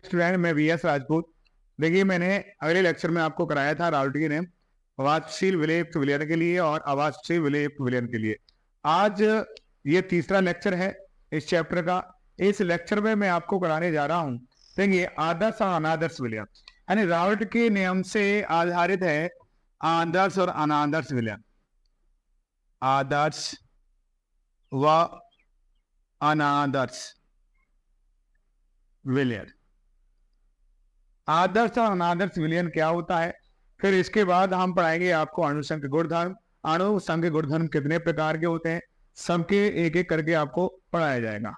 Student, मैं VS Rajput. देखिए, मैंने अगले लेक्चर में आपको कराया था राउल्टी नियम अवांछनीय विलयप्त विलयन के लिए और अवांछनीय विलयप्त विलयन के लिए। आज ये तीसरा लेक्चर है इस चैप्टर का। इस लेक्चर में मैं आपको कराने जा रहा हूँ, देखिए, आदर्श और अनादर्श विलयन, यानी राउल्ट के नियम से आधारित है आदर्श और अनादर्श विलयन। आदर्श व अनादर्श विलयन। आदर्श और अनादर्श विलयन क्या होता है, फिर इसके बाद हम पढ़ाएंगे आपको अणुसंघ गुणधर्म। अणुसंघ गुणधर्म कितने प्रकार के होते हैं, सबके एक एक करके आपको पढ़ाया जाएगा।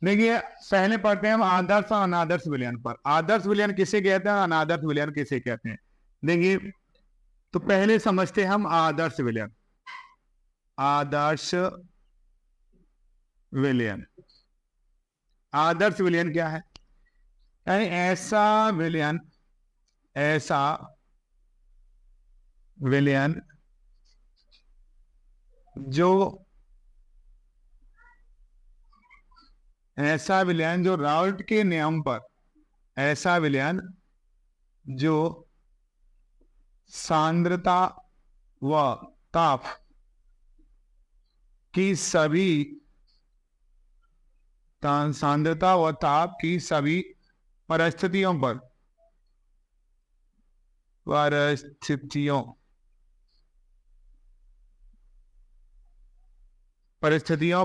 देखिए, पहले पढ़ते हैं हम आदर्श और अनादर्श विलयन पर। आदर्श विलयन किसे कहते हैं, अनादर्श विलयन किसे कहते हैं। देखिए, तो पहले समझते हैं हम आदर्श विलयन। आदर्श विलयन, आदर्श विलयन क्या है, यानी ऐसा विलयन जो राउल्ट के नियम पर, ऐसा विलयन जो सांद्रता व ताप की सभी परिस्थितियों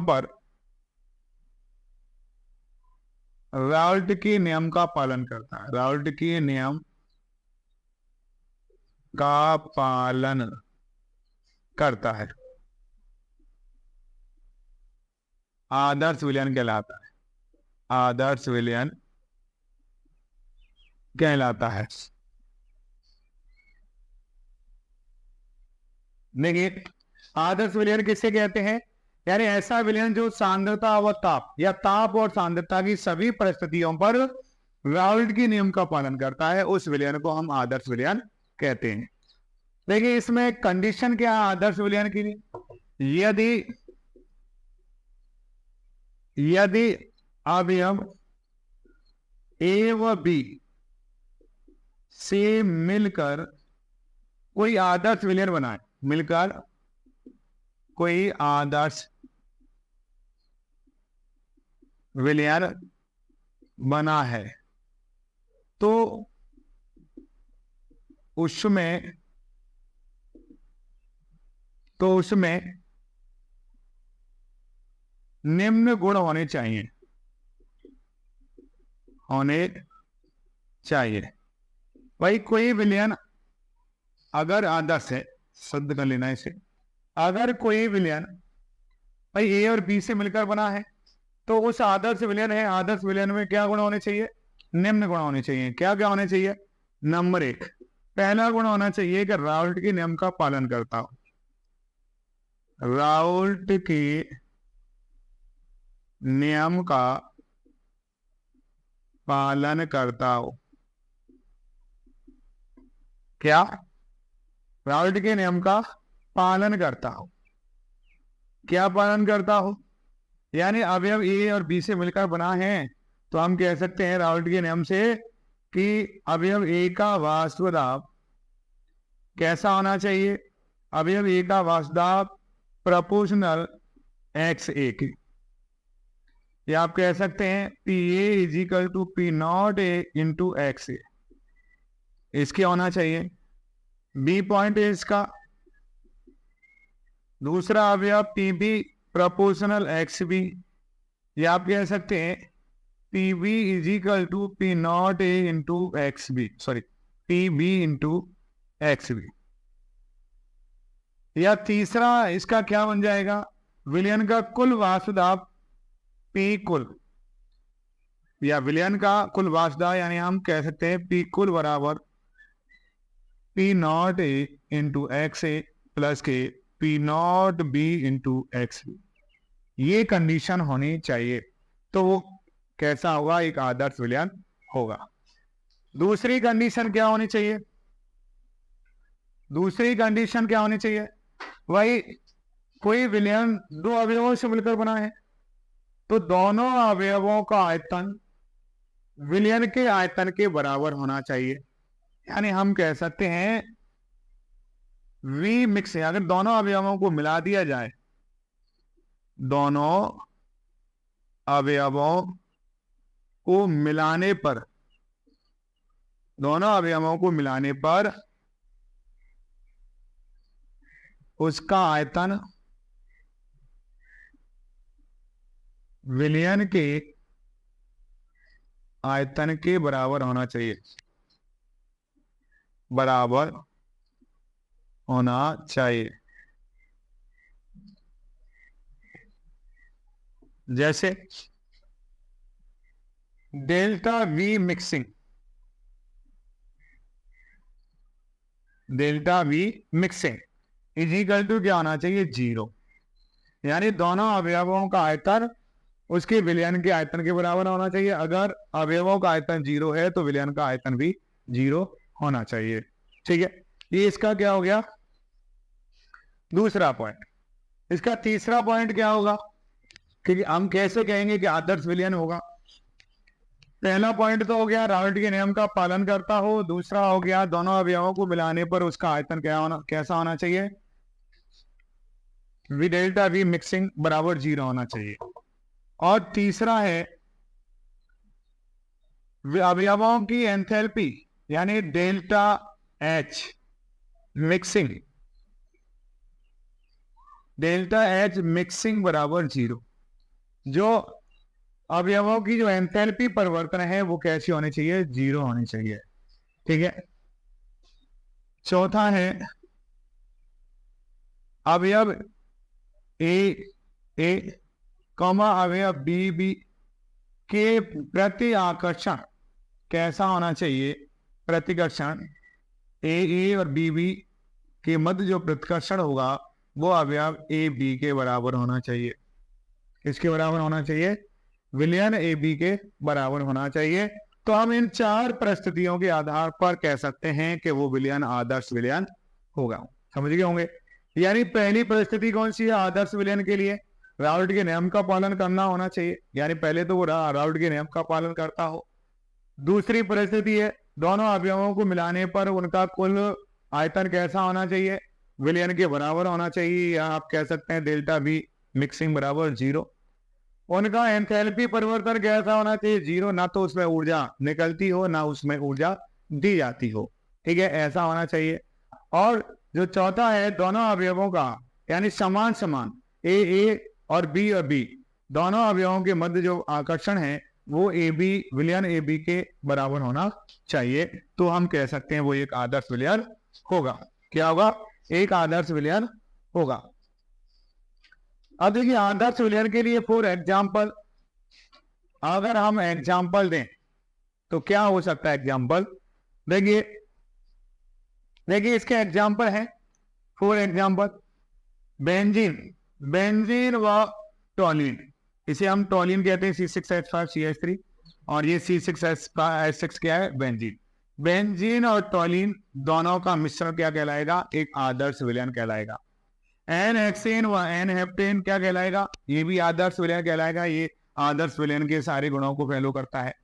पर राउल्ट के नियम का पालन करता है। राउल्ट के नियम का पालन करता है, आदर्श विलयन कहलाता है। आदर्श विलयन कहलाता है। देखिए, आदर्श विलयन किसे कहते हैं, यानी ऐसा विलयन जो सांद्रता व ताप या ताप और सांद्रता की सभी परिस्थितियों पर राउल्ट के नियम का पालन करता है, उस विलयन को हम आदर्श विलयन कहते हैं। देखिए, इसमें कंडीशन क्या है आदर्श विलयन के लिए, यदि अवयव ए व बी से मिलकर कोई आदर्श विलयन बनाए, मिलकर कोई आदर्श विलयन बना है, तो उसमें निम्न गुण होने चाहिए। भाई, कोई विलयन अगर आदर्श है, शुद्ध कर लेना इसे, अगर कोई विलयन भाई ए और बी से मिलकर बना है, तो उस आदर्श विलयन है, आदर्श विलयन में क्या गुण होने चाहिए, निम्न गुण होने चाहिए। क्या क्या होने चाहिए, नंबर 1, पहला गुण होना चाहिए कि राउल्ट के नियम का पालन करता हो। राउल्ट के नियम का पालन करता हो। क्या, राउल्ट के नियम का पालन करता हो। क्या पालन करता हो, यानी अवयव ए और बी से मिलकर बना है, तो हम कह सकते हैं राउल्ट के नियम से कि अवयव ए का वास्तव दाब कैसा होना चाहिए, अवयव ए का वास्तव दाब प्रोपोर्शनल XA की, या आप कह सकते हैं PA = P0A × XA, इसके होना चाहिए। बी पॉइंट है इसका। दूसरा अवयव PB प्रोपोर्शनल XB, या आप कह सकते हैं PB = P0A × XB, sorry PB × XB। या तीसरा इसका क्या बन जाएगा, विलयन का कुल वास्तव दाब P कुल, या विलयन का कुल वास्तव दाब, यानी हम कह सकते हैं P कुल बराबर P0A × XA प्लस के P0B × XB। ये कंडीशन होनी चाहिए, तो वो कैसा होगा, एक आदर्श विलयन होगा। दूसरी कंडीशन क्या होनी चाहिए, वही कोई विलयन दो अवयवों से मिलकर बना है, तो दोनों अवयवों का आयतन विलयन के आयतन के बराबर होना चाहिए। यानी हम कह सकते हैं वी मिक्स है, अगर दोनों अवयवों को मिला दिया जाए, दोनों अवयवों को मिलाने पर, दोनों अवयवों को मिलाने पर उसका आयतन विलयन के आयतन के बराबर होना चाहिए, बराबर होना चाहिए। जैसे delta V mixing, delta V mixing is equal to क्या होना चाहिए, 0। यानी दोनों अवयवों का आयतन उसके विलयन के आयतन के बराबर होना चाहिए। अगर अवयवों का आयतन 0 है तो विलयन का आयतन भी 0 होना चाहिए। ठीक है, ये इसका क्या हो गया, दूसरा पॉइंट। इसका तीसरा पॉइंट क्या होगा, क्योंकि हम कैसे कहेंगे कि आदर्श विलयन होगा। पहला पॉइंट तो हो गया राउल्ट के नियम का पालन करता हो, दूसरा हो गया दोनों अवयवों को मिलाने पर उसका आयतन क्या होना, कैसा होना चाहिए, वी डेल्टा वी मिक्सिंग बराबर 0 होना चाहिए। और तीसरा है अवयवों की एंथैल्पी यानी delta H mixing, delta H mixing बराबर 0। जो अवयवों की जो एंथैल्पी परिवर्तन है वो कैसी होनी चाहिए, 0 होनी चाहिए। ठीक है, चौथा है अवयव ए ए अवयव बी बी के प्रति आकर्षण कैसा होना चाहिए, प्रतिकर्षण ए और बी के मध्य जो प्रतिकर्षण होगा वो अवयव ए बी के बराबर होना चाहिए। इसके बराबर होना चाहिए, विलयन ए बी के बराबर होना चाहिए। तो हम इन चार परिस्थितियों के आधार पर कह सकते हैं कि वो विलयन आदर्श विलयन होगा। समझ गए होंगे। यानी पहली परिस्थिति कौन सी है आदर्श विलयन के लिए, राउल्ट के नियम का पालन करना होना चाहिए, यानी पहले तो वो राउल्ट के नियम का पालन करता हो। दूसरी परिस्थिति है दोनों अवयवों को मिलाने पर उनका कुल आयतन कैसा होना चाहिए, विलयन के बराबर होना चाहिए, या आप कह सकते हैं डेल्टा बी मिक्सिंग बराबर 0। उनका एंथैल्पी परिवर्तन कैसा होना चाहिए, 0, ना तो उसमें ऊर्जा निकलती हो ना उसमें ऊर्जा दी जाती हो। ठीक है, ऐसा होना चाहिए। और जो चौथा है दोनों अवयवों का यानी समान समान ए और बी दोनों अवयवों के मध्य जो आकर्षण है वो ए बी विलयन ए बी के बराबर होना चाहिए। तो हम कह सकते हैं वो एक आदर्श विलयन होगा। क्या होगा, एक आदर्श विलयन होगा। अब देखिए आदर्श विलयन के लिए फॉर एग्जाम्पल, अगर हम एग्जाम्पल दें तो क्या हो सकता है एग्जाम्पल, देखिए देखिए इसके एग्जाम्पल है, फॉर एग्जाम्पल बेंजीन, बेंजीन व टॉलिन, इसे हम टॉलिन कहते हैं C6H5CH3, और ये C6H6 क्या है, बेंजीन। बेंजीन और टॉलिन दोनों का मिश्रण क्या कहलाएगा, एक आदर्श विलयन कहलाएगा। एन हेक्सेन व एन हेप्टेन क्या कहलाएगा, ये भी आदर्श विलयन कहलाएगा, ये आदर्श विलयन के सारे गुणों को फॉलो करता है।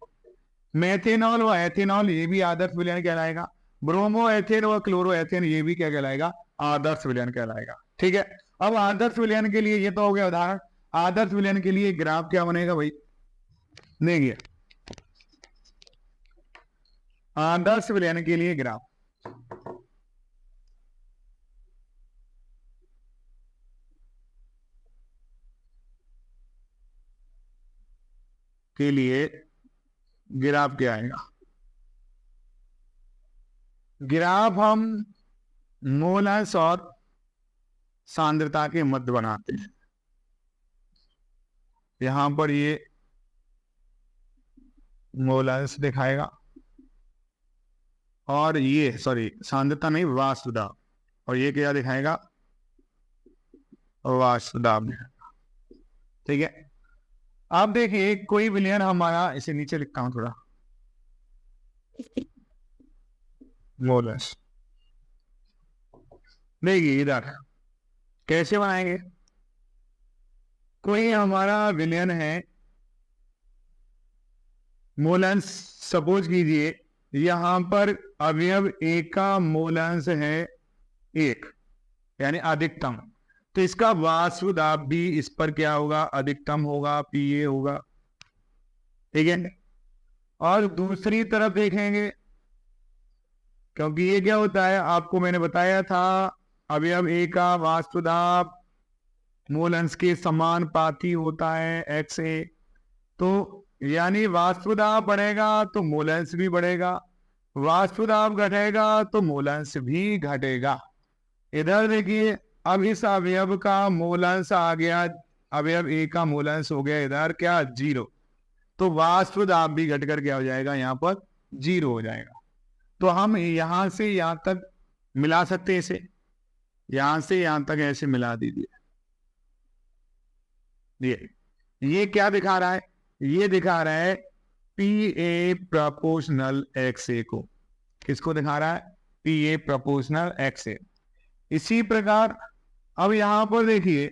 मेथेनॉल व एथेनॉल ये भी आदर्श विलयन कहलाएगा। ब्रोमो एथेन व क्लोरो एथेन ये भी क्या कहलाएगा, आदर्श विलयन कहलाएगा। ठीक है, अब आदर्श विलयन के लिए ये तो हो गया उदाहरण। आदर्श विलयन के लिए ग्राफ क्या बनेगा भाई, देखिए आदर्श विलयन के लिए ग्राफ, के लिए ग्राफ क्या आएगा, ग्राफ हम मोलस और सांद्रता के मध्य बनाते हैं। यहां पर ये मोलस दिखाएगा और ये सॉरी सांद्रता नहीं वाष्प दाब, और ये क्या दिखाएगा, वाष्प दाब। ठीक है, अब देखिए कोई विलयन हमारा, इसे नीचे लिखता हूं थोड़ा, मोलस, देखिए इधर कैसे बनाएंगे, कोई हमारा विलयन है मोल अंश सपोज कीजिए यहां पर अवयव ए का मोल अंश है 1, यानी अधिकतम, तो इसका वाष्प दाब भी इस पर क्या होगा, अधिकतम होगा, पीए होगा। ठीक है, और दूसरी तरफ देखेंगे, क्योंकि ये क्या होता है आपको मैंने बताया था, अवयव ए का वाष्प दाब मूल अंश के समानुपाती होता है एक्स ए, तो यानी वाष्प दाब बढ़ेगा तो मूल अंश भी बढ़ेगा, वाष्प दाब घटेगा तो मूल अंश भी घटेगा। इधर देखिए, अब इस अवयव का मूल अंश आ गया, अवयव ए का मूल अंश हो गया इधर क्या 0, तो वाष्प दाब भी घटकर क्या हो जाएगा, यहाँ पर 0 हो जाएगा। तो हम यहां से यहां तक मिला सकते हैं इसे, यहां से यहां तक ऐसे मिला दीजिए। ये क्या दिखा रहा है, ये दिखा रहा है P A proportional X A को, किसको दिखा रहा है, पी ए प्रोपोर्शनल एक्स ए। इसी प्रकार अब यहां पर देखिए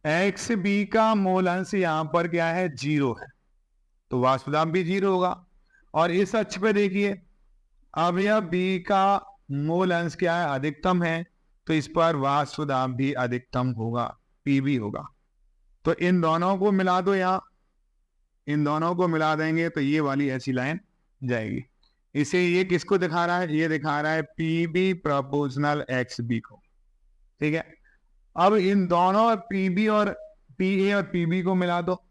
एक्स बी का मूल अंश यहां पर क्या है 0 है, तो वाष्प दाब भी 0 होगा। और इस अक्ष पे देखिए अवयव बी का मूल अंश क्या है, अधिकतम है, तो इस पर वाष्प दाब भी अधिकतम होगा, पी भी होगा। तो इन दोनों को मिला दो, यहां इन दोनों को मिला देंगे तो ये वाली ऐसी लाइन जाएगी। इसे ये किसको दिखा रहा है, ये दिखा रहा है P B proportional X B को। ठीक है, अब इन दोनों पी बी और पी ए और पी बी को मिला दो,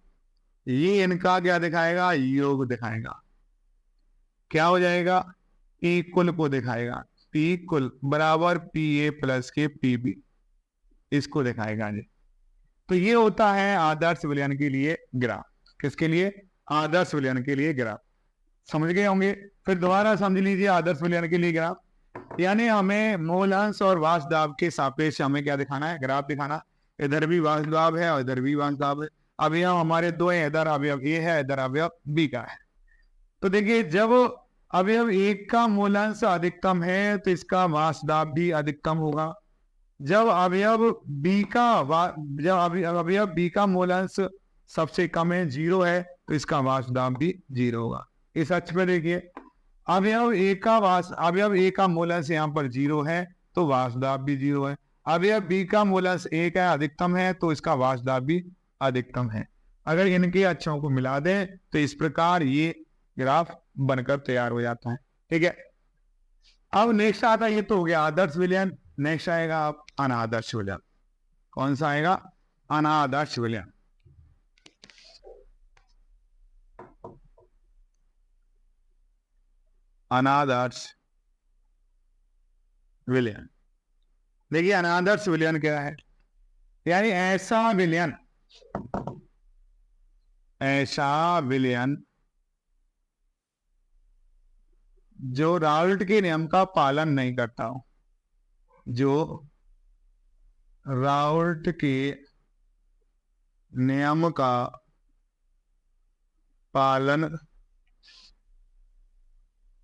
ये इनका क्या दिखाएगा, योग दिखाएगा। क्या हो जाएगा, पी कुल को दिखाएगा, पी कुल बराबर पी ए प्लस के पी बी, इसको दिखाएगा जी। तो ये होता है आदर्श विलयन के लिए ग्राफ, किसके लिए, आदर्श विलयन के लिए ग्राफ। समझ गए होंगे, फिर दोबारा समझ लीजिए आदर्श विलयन के लिए ग्राफ, यानी हमें मूल अंश और वाष्प दाब के सापेक्ष हमें क्या दिखाना है, ग्राफ दिखाना। इधर भी वाष्प दाब है और इधर भी वाष्प दाब है। अवयव हमारे दो हैं, इधर अवयव ए है, इधर अवयव बी का है। तो देखिए जब अवयव एक का मूल अंश अधिकतम है तो इसका वाष्प दाब भी अधिकतम होगा। जब अवयव बी का अवयव बी का मूल अंश सबसे कम है 0 है, तो इसका वाष्प दाब भी 0 होगा। इस अक्ष पे देखिए अवयव ए का मूल अंश यहाँ पर 0 है, तो वाष्प दाब भी 0 है। अवयव बी का मूल अंश 1 है, अधिकतम है, तो इसका वाष्प दाब भी अधिकतम है। अगर इनके अक्षों को मिला दें तो इस प्रकार ये ग्राफ बनकर तैयार हो जाता है। ठीक है, अब नेक्स्ट आता है, ये तो हो गया आदर्श विलयन, नेक्स्ट आएगा आप अनादर्श विलयन। कौन सा आएगा, अनादर्श विलयन। अनादर्श विलयन, देखिए अनादर्श विलयन क्या है, यानी ऐसा विलयन जो राउल्ट के नियम का पालन नहीं करता हो, जो राउल्ट के नियम का पालन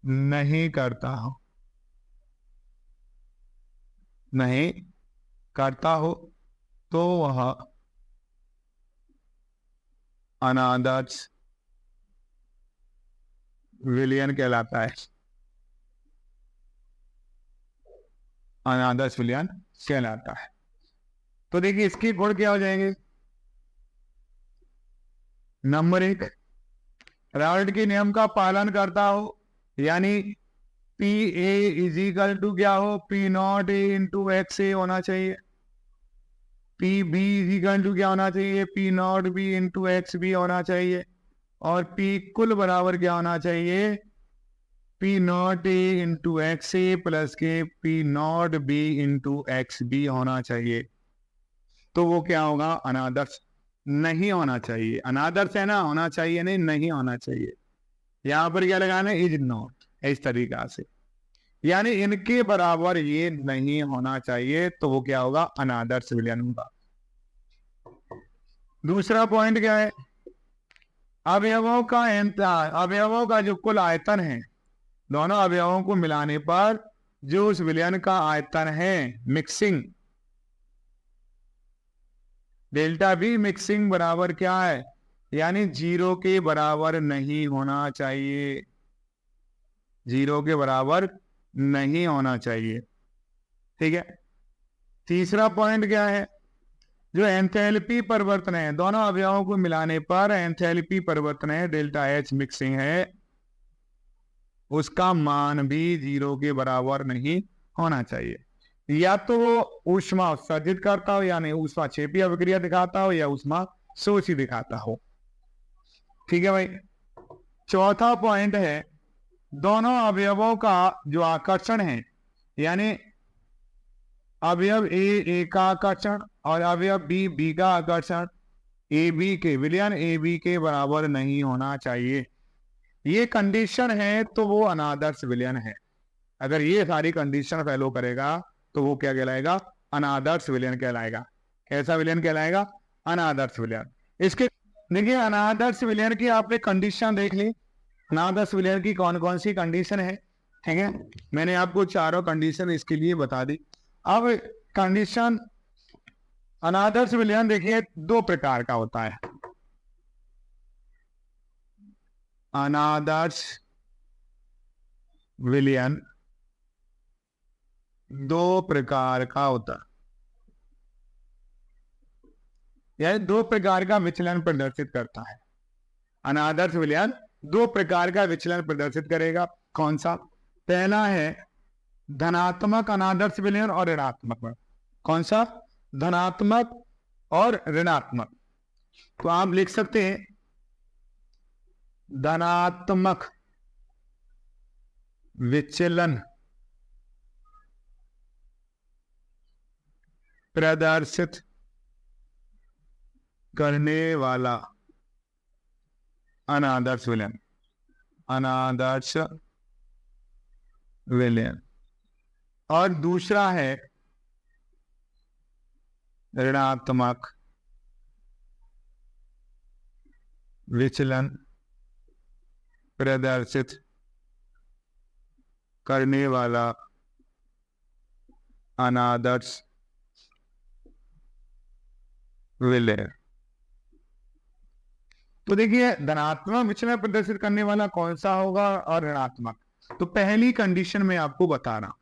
नहीं करता हो, नहीं करता हो, तो वह अनादर्श विलयन कहलाता है, अनादर्श विलयन कहलाता है। तो देखिए इसके गुण क्या हो जाएंगे, नंबर 1 राउल्ट के नियम का पालन करता हो, यानी P A is equal to क्या हो, P naught A into X A होना चाहिए, P B is equal to क्या होना चाहिए, P naught B into X B होना चाहिए, और पी कुल बराबर क्या होना चाहिए, P naught A into X A plus के P naught B into X B होना चाहिए। तो वो क्या होगा, अनादर्श नहीं होना चाहिए। अनादर्श है ना, होना चाहिए नहीं, नहीं होना चाहिए। यहां पर क्या लगाना है, इज नॉट, इस तरीका से, यानी इनके बराबर ये नहीं होना चाहिए, तो वो क्या होगा, अनादर्श विलयन होगा। दूसरा पॉइंट क्या है, अवयवों का जो कुल आयतन है, दोनों अवयवों को मिलाने पर जो उस विलयन का आयतन है, मिक्सिंग, डेल्टा बी मिक्सिंग बराबर क्या है, यानी 0 के बराबर नहीं होना चाहिए, 0 के बराबर नहीं होना चाहिए। ठीक है। तीसरा पॉइंट क्या है, जो एंथैल्पी परिवर्तन है, दोनों अवयवों को मिलाने पर एंथैल्पी परिवर्तन है, डेल्टा एच मिक्सिंग है, उसका मान भी 0 के बराबर नहीं होना चाहिए। या तो वो ऊष्मा उत्सर्जित करता हो, यानी ऊष्मा क्षेपीय अभिक्रिया दिखाता हो, या ऊष्मा शोषी दिखाता हो। ठीक है भाई। चौथा पॉइंट है, दोनों अवयवों का जो आकर्षण है, यानी अवयव ए का आकर्षण और अवयव बी का आकर्षण ए बी के विलयन ए बी के बराबर नहीं होना चाहिए। ये कंडीशन है तो वो अनादर्श विलयन है। अगर ये सारी कंडीशन फॉलो करेगा तो वो क्या कहलाएगा, अनादर्श विलयन कहलाएगा। कैसा विलयन कहलाएगा, अनादर्श विलयन। इसके देखिए, अनादर्श विलयन की आपने कंडीशन देख ली, अनादर्श विलयन की कौन कौन सी कंडीशन है। ठीक है, मैंने आपको चारों कंडीशन इसके लिए बता दी। अब कंडीशन अनादर्श विलयन देखिए 2 प्रकार का होता है। अनादर्श विलयन 2 प्रकार का होता है, यानी 2 प्रकार का विचलन प्रदर्शित करता है। अनादर्श विलयन 2 प्रकार का विचलन प्रदर्शित करेगा। कौन सा, पहला है धनात्मक अनादर्श विलयन और ऋणात्मक। कौन सा, धनात्मक और ऋणात्मक। तो आप लिख सकते हैं धनात्मक विचलन प्रदर्शित करने वाला अनादर्श विलयन, अनादर्श विलयन। और दूसरा है ऋणात्मक विचलन प्रदर्शित करने वाला अनादर्श विलयन। तो देखिए, धनात्मक विचलन प्रदर्शित करने वाला कौन सा होगा और ऋणात्मक। तो पहली कंडीशन में आपको बता रहा,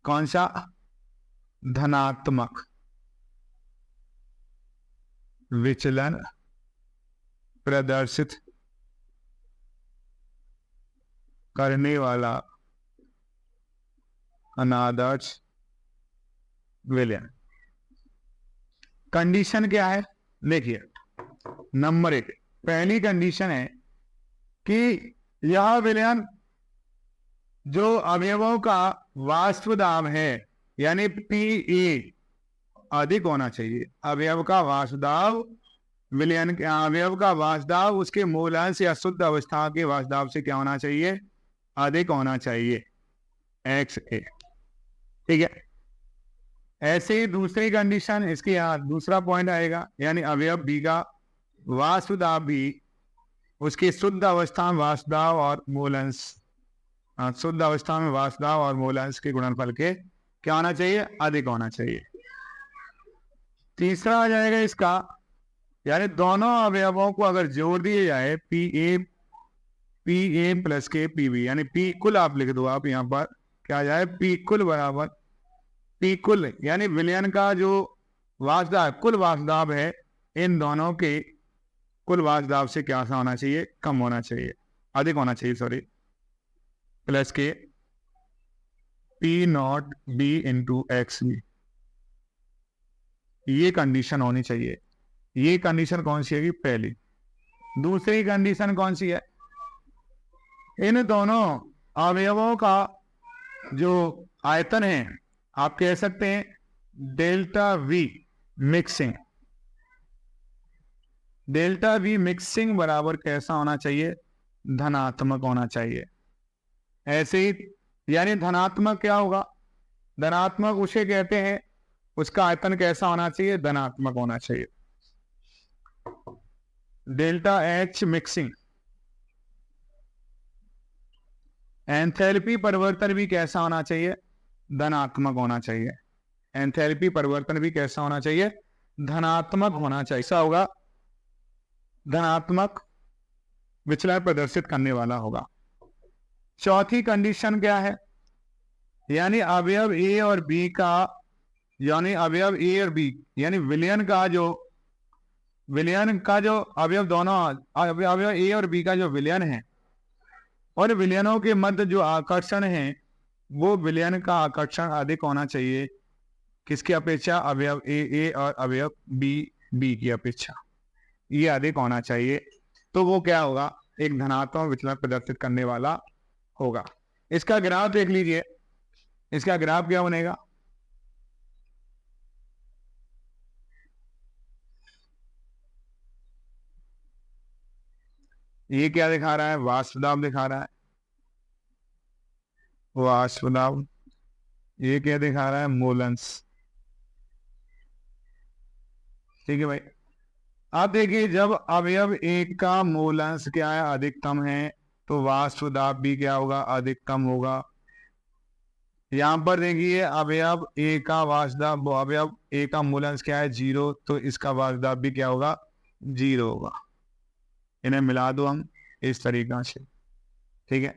कौन सा, धनात्मक विचलन प्रदर्शित करने वाला अनादर्श विलयन। कंडीशन क्या है, देखिए नंबर 1, पहली कंडीशन है कि यह विलयन जो अवयवों का वाष्प दाब है, यानी P अधिक होना चाहिए। अवयव का वाष्प दाब, विलयन के अवयव का वाष्प दाब उसके मूलांश या शुद्ध अवस्था के वाष्प दाब से क्या होना चाहिए, अधिक होना चाहिए, XA। ठीक है। ऐसे ही दूसरी कंडीशन, इसके यहाँ दूसरा पॉइंट आएगा, यानी अवयव बी का वाष्प दाब भी उसकी शुद्ध अवस्था में वाष्प दाब और मूलांश, शुद्ध अवस्था में वाष्प दाब और मूलांश के गुणनफल के क्या होना चाहिए, अधिक होना चाहिए। तीसरा आ जाएगा इसका, यानी दोनों अवयवों को अगर जोड़ दिए जाए PA प्लस के PB, यानी P कुल आप लिख दो, आप यहाँ पर क्या आ जाए, P कुल बराबर P कुल, यानी विलयन का जो वाष्प दाब, कुल वाष्प दाब है, इन दोनों के कुल वाष्प दाब से क्या सा होना चाहिए, कम होना चाहिए, अधिक होना चाहिए, सॉरी, प्लस के P0B इंटू XB। ये कंडीशन होनी चाहिए। ये कंडीशन कौन सी है, पहली। दूसरी कंडीशन कौन सी है, इन दोनों अवयवों का जो आयतन है, आप कह सकते हैं delta V mixing. Delta V mixing बराबर कैसा होना चाहिए, धनात्मक होना चाहिए। ऐसे ही, यानी धनात्मक क्या होगा, धनात्मक उसे कहते हैं, उसका आयतन कैसा होना चाहिए, धनात्मक होना चाहिए। डेल्टा H मिक्सिंग, एंथैल्पी परिवर्तन भी कैसा होना चाहिए, धनात्मक होना चाहिए। एंथैल्पी परिवर्तन भी कैसा होना चाहिए, धनात्मक होना चाहिए। ऐसा होगा धनात्मक विचलन प्रदर्शित करने वाला होगा। चौथी कंडीशन क्या है, यानी अवयव ए और बी का, यानी अवयव ए और बी यानी विलयन का जो अवयव दोनों अवयव ए और बी का जो विलयन है और विलयनों के मध्य जो आकर्षण है वो विलयन का आकर्षण अधिक होना चाहिए किसकी अपेक्षा, अवयव ए और अवयव बी की अपेक्षा ये अधिक होना चाहिए। तो वो क्या होगा, एक धनात्मक विचलन प्रदर्शित करने वाला होगा। इसका ग्राफ देख लीजिए, इसका ग्राफ क्या बनेगा, ये क्या दिखा रहा है, वाष्प दाब दिखा रहा है, वाष्प दाब। ये क्या दिखा रहा है, मोलेंस। ठीक है भाई। अब देखिए जब अवयव एक का मोलेंस क्या है, अधिकतम है, तो वाष्प दाब भी क्या होगा, अधिकतम होगा। यहां पर देखिए अवयव ए का वाष्प दाब, अवयव ए का मोलेंस क्या है 0, तो इसका वाष्प दाब भी क्या होगा, 0 होगा। इन्हें मिला दो हम इस तरीका से। ठीक है,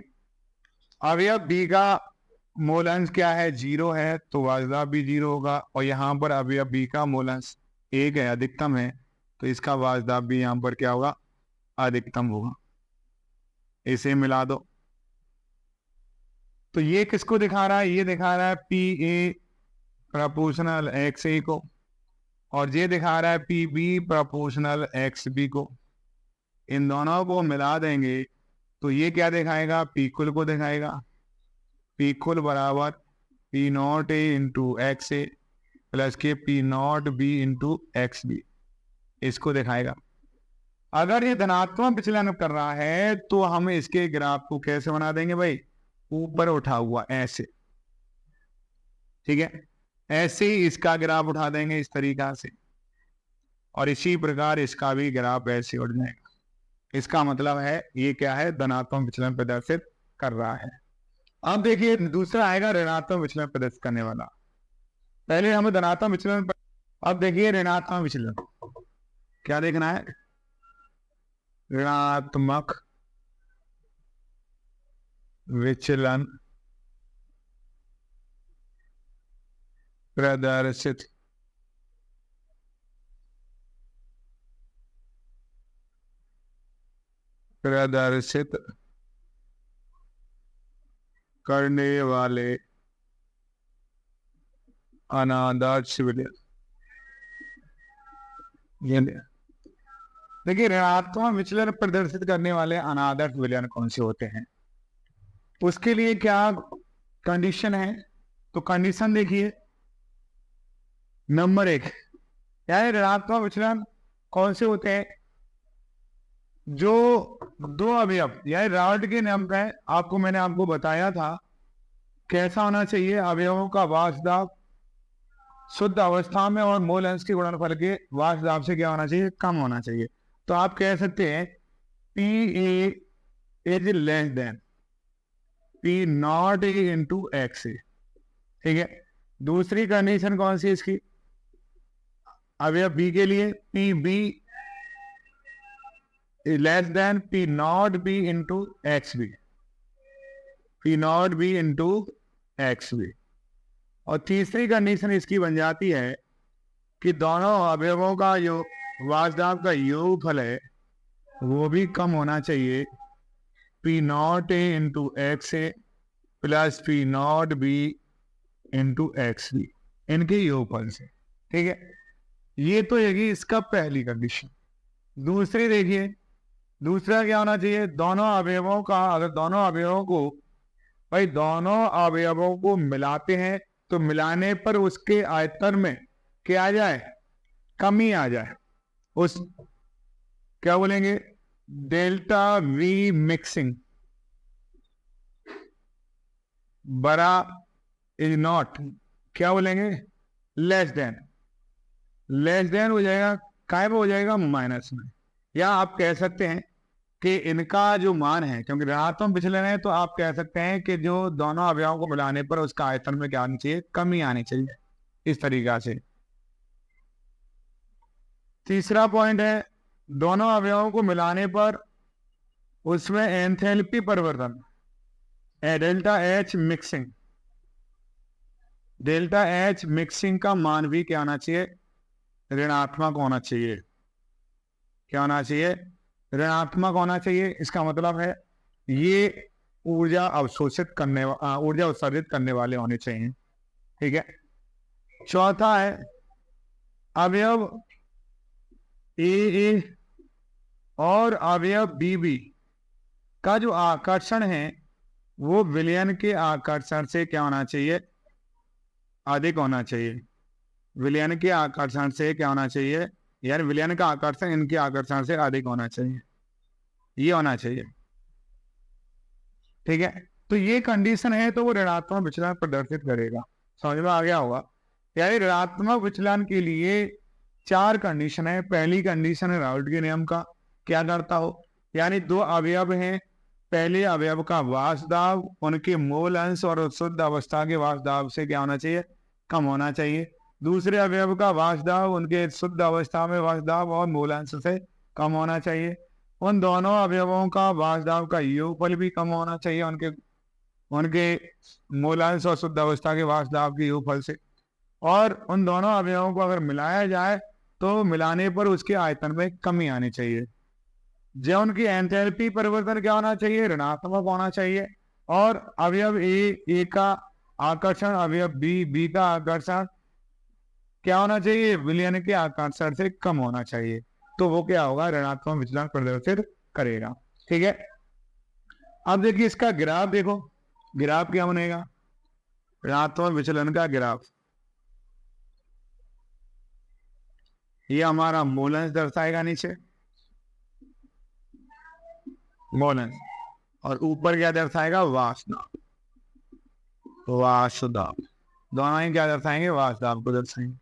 अवयव बी का मोलेंस क्या है 0 है, तो वाष्प दाब भी 0 होगा। और यहाँ पर अवयव बी का मोलेंस 1 है, अधिकतम है, तो इसका वाष्प दाब भी यहाँ पर क्या होगा, अधिकतम होगा। इसे मिला दो तो ये किसको दिखा रहा है, ये दिखा रहा है P A proportional X A को, और ये दिखा रहा है P B proportional X B को। इन दोनों को मिला देंगे तो ये क्या दिखाएगा, पी कुल को दिखाएगा। पी कुल बराबर P naught A into X A plus के P naught B into X B, इसको दिखाएगा। अगर ये धनात्मक विचलन कर रहा है तो हम इसके ग्राफ को कैसे बना देंगे भाई, ऊपर उठा हुआ ऐसे। ठीक है, ऐसे ही इसका ग्राफ उठा देंगे इस तरीका से, और इसी प्रकार इसका भी ग्राफ ऐसे उठ जाएगा। इसका मतलब है ये क्या है, धनात्मक विचलन प्रदर्शित कर रहा है। अब देखिए दूसरा आएगा ऋणात्मक विचलन प्रदर्शित करने वाला। पहले हमें धनात्मक विचलन, अब देखिए ऋणात्मक विचलन क्या देखना है, ऋणात्मक विचलन प्रदर्शित करने वाले अनादर्श विलयन। देखिए ऋणात्मक विचलन प्रदर्शित करने वाले अनादर्श विलयन कौन से होते हैं, उसके लिए क्या कंडीशन है, तो कंडीशन देखिए नंबर 1, यानी ऋणात्मक विचलन कौन से होते हैं, जो दो अवयव, यानी राल्ट के नियम का है, मैंने आपको बताया था कैसा होना चाहिए, अवयवों का वाष्प दाब शुद्ध अवस्था में और मोल अंश के गुणनफल के वाष्प दाब से क्या होना चाहिए, कम होना चाहिए। तो आप कह सकते हैं P A is less than P naught A into X A. ठीक है, दूसरी कंडीशन कौन सी इसकी, अवयव बी के लिए P B less than P naught B into X B, P naught B into X B. और तीसरी कंडीशन इसकी बन जाती है कि दोनों अवयवों का जो वाष्प दाब का योगफल है वो भी कम होना चाहिए, P naught A into X A plus P naught B into X B, इनके योगफल से। ठीक है, ये तो है इसका पहली कंडीशन। दूसरी देखिए, दूसरा क्या होना चाहिए, दोनों अवयवों का, अगर दोनों अवयवों को, भाई दोनों अवयवों को मिलाते हैं तो मिलाने पर उसके आयतन में क्या आ जाए, कमी आ जाए, उस क्या बोलेंगे डेल्टा वी मिक्सिंग बड़ा इज नॉट, क्या बोलेंगे लेस देन हो जाएगा, काय हो जाएगा माइनस में। या आप कह सकते हैं कि इनका जो मान है, क्योंकि ऋणात्मक विचलन है, तो आप कह सकते हैं कि जो दोनों अवयवों को मिलाने पर उसका आयतन में क्या आनी चाहिए, कमी आनी चाहिए, इस तरीका से। तीसरा पॉइंट है दोनों अवयवों को मिलाने पर उसमें एंथैल्पी परिवर्तन delta H mixing, delta H mixing का मान भी क्या होना चाहिए, ऋणात्मक होना चाहिए। क्या होना चाहिए, ऋणात्मक होना चाहिए। इसका मतलब है ये ऊर्जा अवशोषित करने ऊर्जा उत्सर्जित करने वाले होने चाहिए। ठीक है। चौथा है अवयव ए और अवयव बी का जो आकर्षण है वो विलयन के आकर्षण से क्या होना चाहिए, अधिक होना चाहिए। विलयन के आकर्षण से क्या होना चाहिए, यानी विलयन का आकर्षण इनके आकर्षण से अधिक होना चाहिए, ये होना चाहिए। ठीक है। तो ये कंडीशन है तो वो ऋणात्मक विचलन प्रदर्शित करेगा। समझ में आ गया होगा। यानी ऋणात्मक विचलन के लिए 4 कंडीशन है। पहली कंडीशन है राउल्ट के नियम का, क्या करता हो, यानी 2 अवयव हैं, पहले अवयव का वाष्प दाब उनके मोल अंश और शुद्ध अवस्था के वाष्प दाब से क्या होना चाहिए, कम होना चाहिए। दूसरे अवयव का वाष्प दाब उनके शुद्ध अवस्था में वाष्प दाब और मोल अंश से कम होना चाहिए। उन दोनों अवयवों का वाष्प दाब का योगफल भी कम होना चाहिए उनके मूलांश और शुद्ध अवस्था के वाष्प दाब के योगफल से। और उन दोनों अवयवों को अगर मिलाया जाए तो मिलाने पर उसके आयतन में कमी आनी चाहिए। जो उनकी एंथैल्पी परिवर्तन क्या होना चाहिए, ऋणात्मक होना चाहिए। और अवयव ए का आकर्षण अवयव बी का आकर्षण क्या होना चाहिए, विलयन के आकर्षण से कम होना चाहिए। तो वो क्या होगा, ऋणात्मक विचलन प्रदर्शित करेगा। ठीक है। अब देखिए इसका ग्राफ देखो, ग्राफ क्या बनेगा, ऋणात्मक विचलन का ग्राफ। ये हमारा मूलंश दर्शाएगा नीचे, मूलंश, और ऊपर क्या दर्शाएगा, वाष्प दाब। वाष्प दाब दोनों ही क्या दर्शाएंगे, वाष्प दाब को दर्शाएंगे।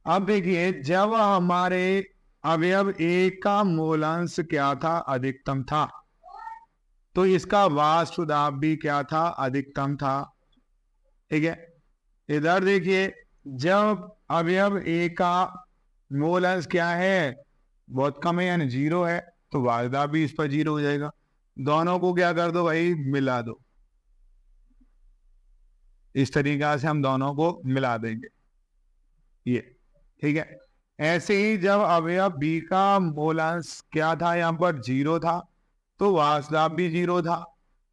अब देखिए जब हमारे अवयव ए का मूलांश क्या था, अधिकतम था, तो इसका वाष्प दाब भी क्या था, अधिकतम था। ठीक है। इधर देखिए जब अवयव ए का मूलांश क्या है, बहुत कम है यानी 0 है, तो वाष्प दाब भी इस पर 0 हो जाएगा। दोनों को क्या कर दो भाई, मिला दो। इस तरीका से हम दोनों को मिला देंगे ये। ठीक है। ऐसे ही जब अवयव बी का मूलांश क्या था, यहाँ पर 0 था, तो वाष्प दाब भी 0 था।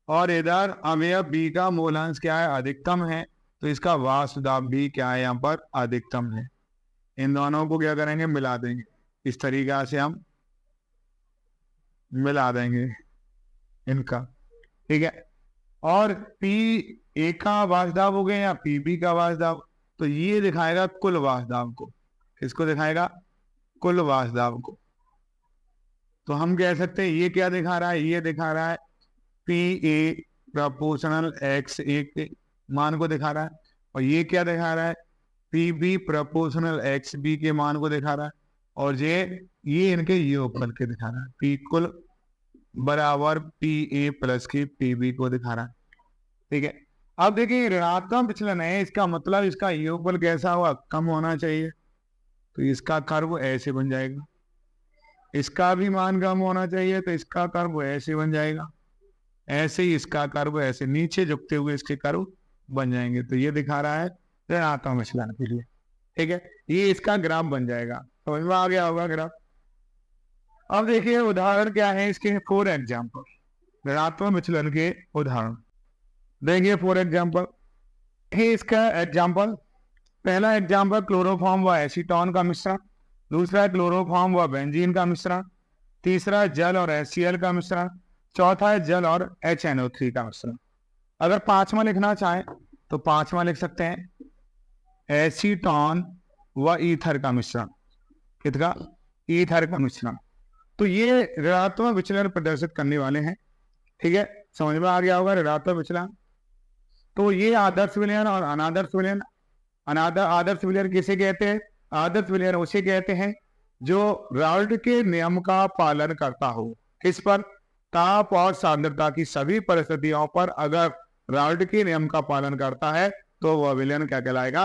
और इधर अवयव बी का मूलांश क्या है, अधिकतम है, तो इसका वाष्प दाब भी क्या है, यहाँ पर अधिकतम है। इन दोनों को क्या करेंगे, मिला देंगे। इस तरीका से हम मिला देंगे इनका। ठीक है। और पी ए का वाष्प दाब हो गया या पी बी का वाष्प दाब, तो ये दिखाएगा कुल वाष्प दाब को। किसको दिखाएगा, कुल वाष्प दाब को। तो हम कह सकते हैं ये क्या दिखा रहा है, ये दिखा रहा है पी ए प्रोपोर्शनल एक्स ए के मान को दिखा रहा है। और ये क्या दिखा रहा है, P B proportional X B के मान को दिखा रहा है। और ये इनके योगफल के दिखा रहा है, पी कुल बराबर पी ए प्लस के पी बी को दिखा रहा है। ठीक है। अब देखिए ऋणात्मक विचलन है, इसका मतलब इसका योगफल कैसा हुआ, कम होना चाहिए। तो इसका कर्व ऐसे बन जाएगा, इसका भी मान कम होना चाहिए, तो इसका कर्व ऐसे बन जाएगा। ऐसे ही इसका कर्व ऐसे नीचे झुकते हुए इसके कर्व बन जाएंगे। तो ये दिखा रहा है ऋणात्मक विचलन के लिए। ठीक है। ये इसका ग्राफ बन जाएगा। समझ में आ गया होगा ग्राफ। अब देखिए उदाहरण क्या है इसके, 4 एग्जाम्पल ऋणात्मक विचलन के उदाहरण। देखिए 4 एग्जाम्पल है इसका एग्जाम्पल। पहला एग्जाम्पल क्लोरोफॉर्म व एसीटोन का मिश्रण, दूसरा क्लोरोफॉर्म व बेंजीन का मिश्रण, तीसरा जल और HCl का मिश्रण, चौथा है जल और HNO3 का मिश्रण। अगर पांचवा लिखना चाहें तो पांचवा लिख सकते हैं, एसीटोन व ईथर का मिश्रण। किसका, ईथर का मिश्रण। तो ये ऋणात्मक विचलन प्रदर्शित करने वाले हैं। ठीक है। समझ में आ गया होगा ऋणात्मक विचलन। तो ये आदर्श विलयन और अनादर्श विलयन। आदर्श विलयन किसे कहते हैं, आदर्श विलयन उसे कहते हैं जो राउल्ट के नियम का पालन करता हो। किस पर, ताप और सांद्रता की सभी परिस्थितियों पर अगर राउल्ट के नियम का पालन करता है तो वह विलयन क्या कहलाएगा,